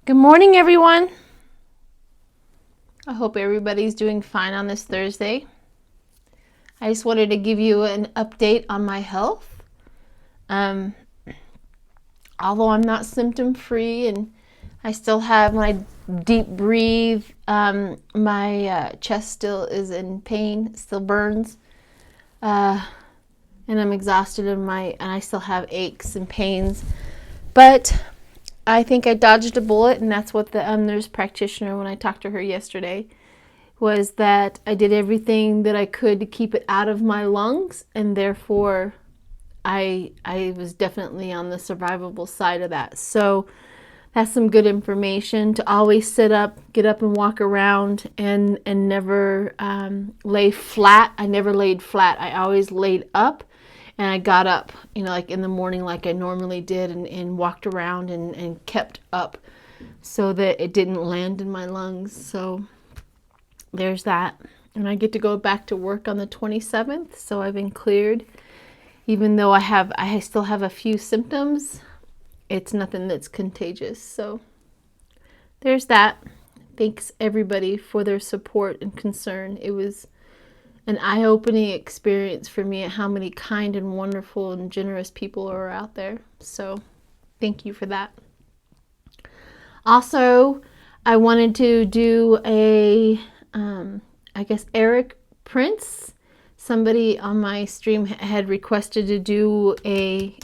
Good morning, everyone. I hope everybody's doing fine on this Thursday. I just wanted to give you an update on my health. Although I'm not symptom free and I still have, when I deep breathe, my chest still is in pain, still burns, and I'm exhausted and I still have aches and pains. But I think I dodged a bullet, and that's what the nurse practitioner, when I talked to her yesterday, was that I did everything that I could to keep it out of my lungs, and therefore I was definitely on the survivable side of that. So that's some good information, to always sit up, get up and walk around, and never lay flat. I never laid flat. I always laid up. And I got up, like in the morning like I normally did, and walked around and kept up so that it didn't land in my lungs. So there's that. And I get to go back to work on the 27th, so I've been cleared. Even though I still have a few symptoms, it's nothing that's contagious. So there's that. Thanks everybody for their support and concern. It was an eye-opening experience for me at how many kind and wonderful and generous people are out there. So thank you for that. Also, I wanted to do Eric Prince. Somebody on my stream had requested to do a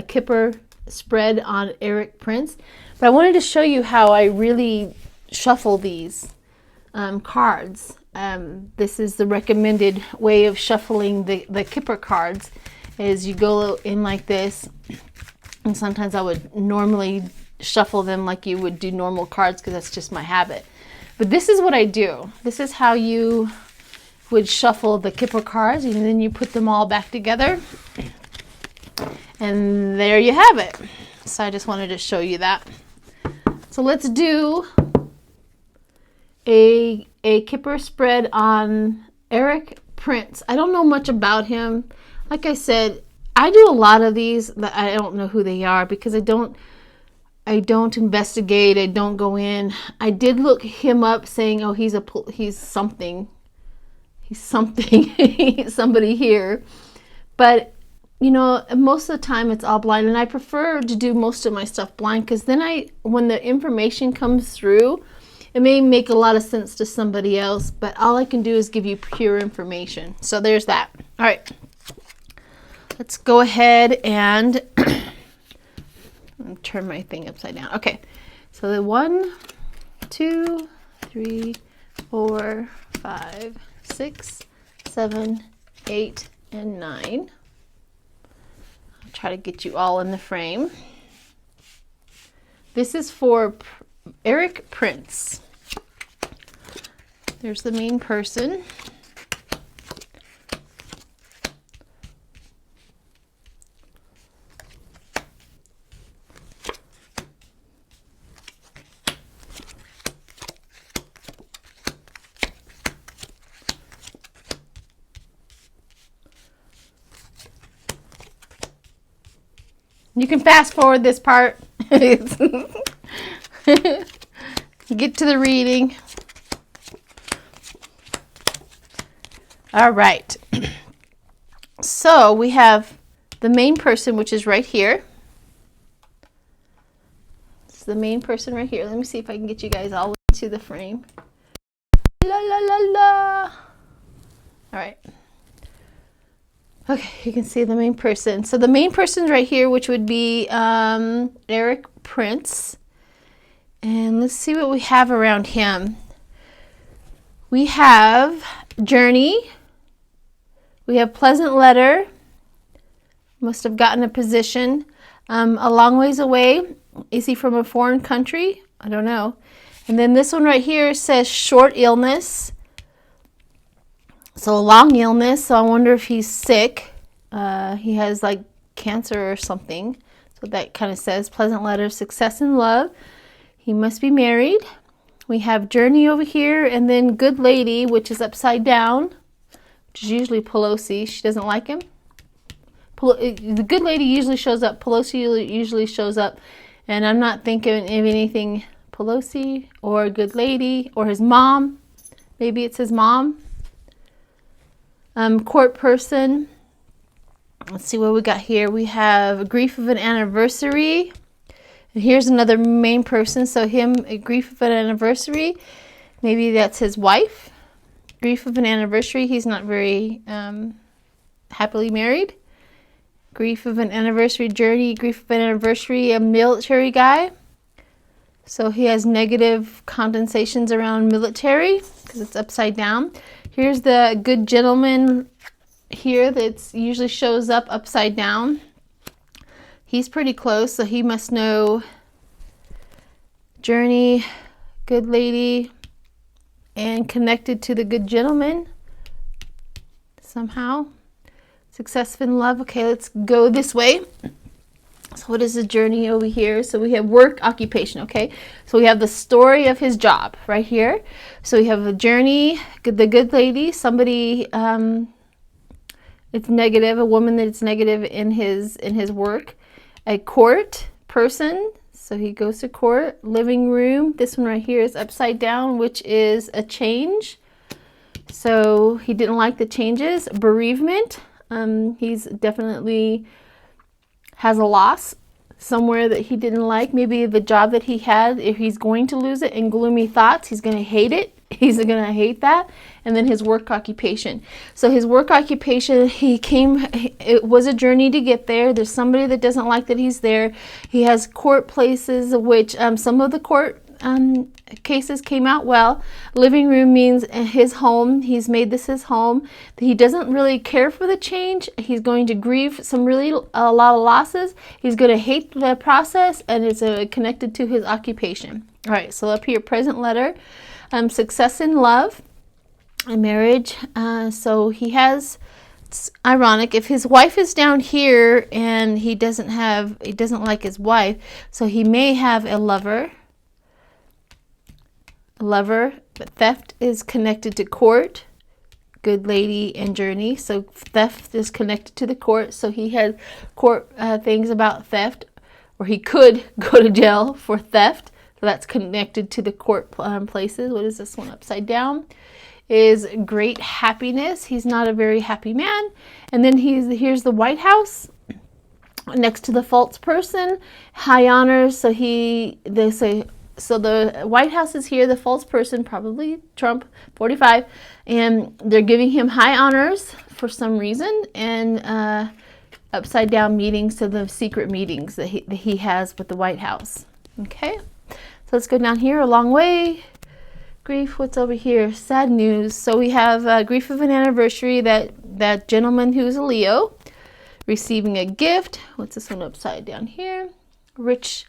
kipper spread on Eric Prince. But I wanted to show you how I really shuffle these cards. This is the recommended way of shuffling the kipper cards, is you go in like this, and sometimes I would normally shuffle them like you would do normal cards because that's just my habit. But this is what I do. This is how you would shuffle the kipper cards, and then you put them all back together, and there you have it. So I just wanted to show you that. So let's do a kipper spread on Eric Prince. I don't know much about him. Like I said, I do a lot of these that I don't know who they are because I don't investigate. I don't go in. I did look him up, saying, "Oh, he's something. He's something. He's somebody here." But most of the time it's all blind, and I prefer to do most of my stuff blind because then when the information comes through, it may make a lot of sense to somebody else, but all I can do is give you pure information. So there's that. All right. Let's go ahead and turn my thing upside down. Okay. So the 1, 2, 3, 4, 5, 6, 7, 8, and 9. I'll try to get you all in the frame. This is for Eric Prince. There's the main person. You can fast forward this part. Get to the reading. All right. So we have the main person, which is right here. It's the main person right here. Let me see if I can get you guys all into the frame. La la la la. All right. Okay, you can see the main person. So the main person's right here, which would be Eric Prince. And let's see what we have around him. We have Journey. We have Pleasant Letter. Must have gotten a position. A long ways away. Is he from a foreign country? I don't know. And then this one right here says short illness. So a long illness. So I wonder if he's sick. He has like cancer or something. So that kind of says Pleasant Letter, success in love. He must be married. We have Journey over here, and then Good Lady, which is upside down, which is usually Pelosi. She doesn't like him. The Good Lady usually shows up. Pelosi usually shows up. And I'm not thinking of anything Pelosi, or a good lady, or his mom. Maybe it's his mom. Court person. Let's see what we got here. We have grief of an anniversary. And here's another main person. So him, a grief of an anniversary. Maybe that's his wife. Grief of an anniversary. He's not very happily married. Grief of an anniversary journey. Grief of an anniversary, a military guy. So he has negative connotations around military because it's upside down. Here's the good gentleman here that usually shows up upside down. He's pretty close, so he must know journey, good lady, and connected to the good gentleman somehow. Success in love. Okay, let's go this way. So what is the journey over here? So we have work, occupation, okay? So we have the story of his job right here. So we have a journey, the good lady, somebody, it's negative, a woman that's negative in his work. A court person, so he goes to court. Living room, this one right here is upside down, which is a change. So he didn't like the changes. Bereavement, he's definitely has a loss somewhere that he didn't like. Maybe the job that he had, if he's going to lose it. And gloomy thoughts, he's going to hate it. He's going to hate that. And then his work occupation. So his work occupation, it was a journey to get there. There's somebody that doesn't like that he's there. He has court places, which some of the court cases came out well. Living room means his home. He's made this his home. He doesn't really care for the change. He's going to grieve a lot of losses. He's going to hate the process, and it's connected to his occupation. All right, so up here, present letter, success in love, and marriage. So he has. It's ironic if his wife is down here and he doesn't like his wife, so he may have a lover, but theft is connected to court, good lady, and journey. So theft is connected to the court. So he has court things about theft, or he could go to jail for theft. So that's connected to the court places. What is this one upside down? Is great happiness. He's not a very happy man. And then here's the White House next to the false person, high honors. So they say. So the White House is here, the false person, probably Trump, 45, and they're giving him high honors for some reason, and upside down meetings, so the secret meetings that he has with the White House. Okay, so let's go down here a long way. Grief, what's over here? Sad news. So we have grief of an anniversary, that gentleman who's a Leo, receiving a gift. What's this one upside down here? Rich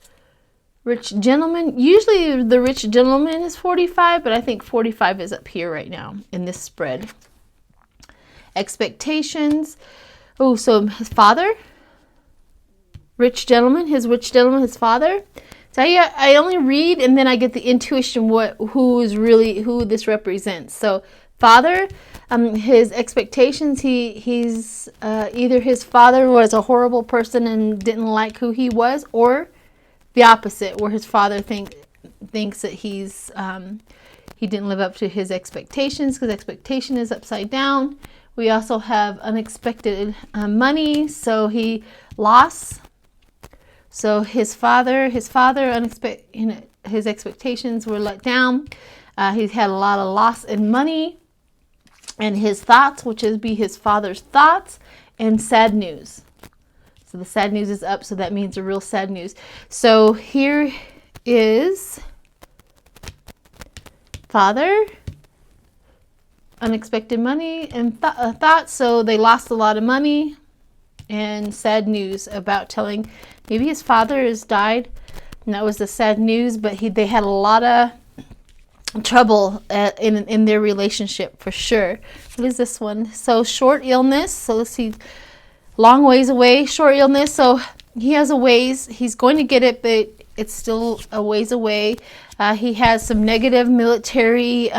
gentleman. Usually the rich gentleman is 45, but I think 45 is up here right now in this spread. Expectations. Oh, so his father, his father. So I only read and then I get the intuition who this represents. So father, his expectations, he's either his father was a horrible person and didn't like who he was, or the opposite, where his father thinks that he didn't live up to his expectations, because expectation is upside down. We also have unexpected money, so he lost. So his father, his expectations were let down. He's had a lot of loss in money, and his thoughts, which would be his father's thoughts, and sad news. So the sad news is up, so that means a real sad news. So here is father, unexpected money, and thoughts. So they lost a lot of money, and sad news about telling, maybe his father has died, and that was the sad news, but they had a lot of trouble in their relationship for sure. What is this one? So short illness. So let's see. Long ways away, short illness. So he has a ways. He's going to get it, but it's still a ways away. He has some negative military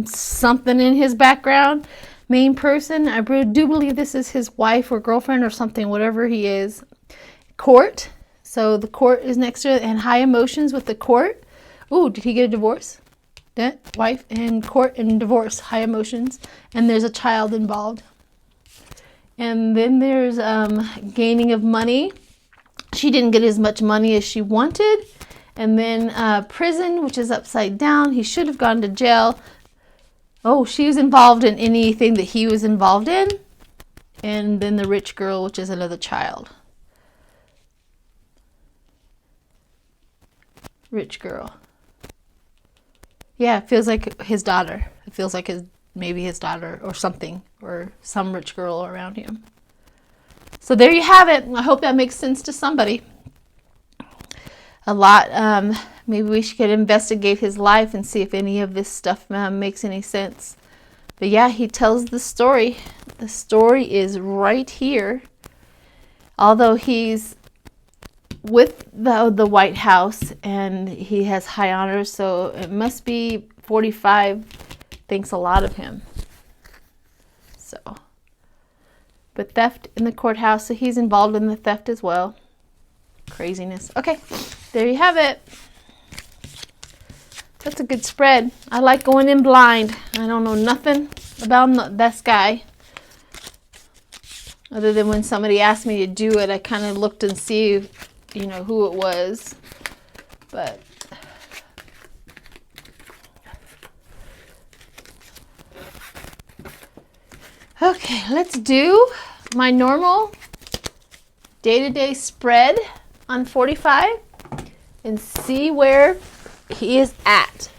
something in his background. Main person. I do believe this is his wife or girlfriend or something, whatever he is. Court. So the court is next to it, and high emotions with the court, Ooh, did he get a divorce? That wife and court and divorce, high emotions, and there's a child involved. And then there's gaining of money. She didn't get as much money as she wanted. And then prison, which is upside down. He should have gone to jail. Oh, she was involved in anything that he was involved in. And then the rich girl, which is another child. Rich girl. Yeah, it feels like his daughter. It feels like maybe his daughter or something, or some rich girl around him. So there you have it. I hope that makes sense to somebody. A lot. Maybe we should investigate his life and see if any of this stuff makes any sense. But yeah, he tells the story. The story is right here. Although he's with the White House and he has high honors, so it must be 45 thinks a lot of him. So, but theft in the courthouse, so he's involved in the theft as well. Craziness. Okay, there you have it. That's a good spread. I like going in blind. I don't know nothing about this guy. Other than when somebody asked me to do it, I kind of looked and see, you know, who it was. But okay, let's do my normal day-to-day spread on 45 and see where he is at.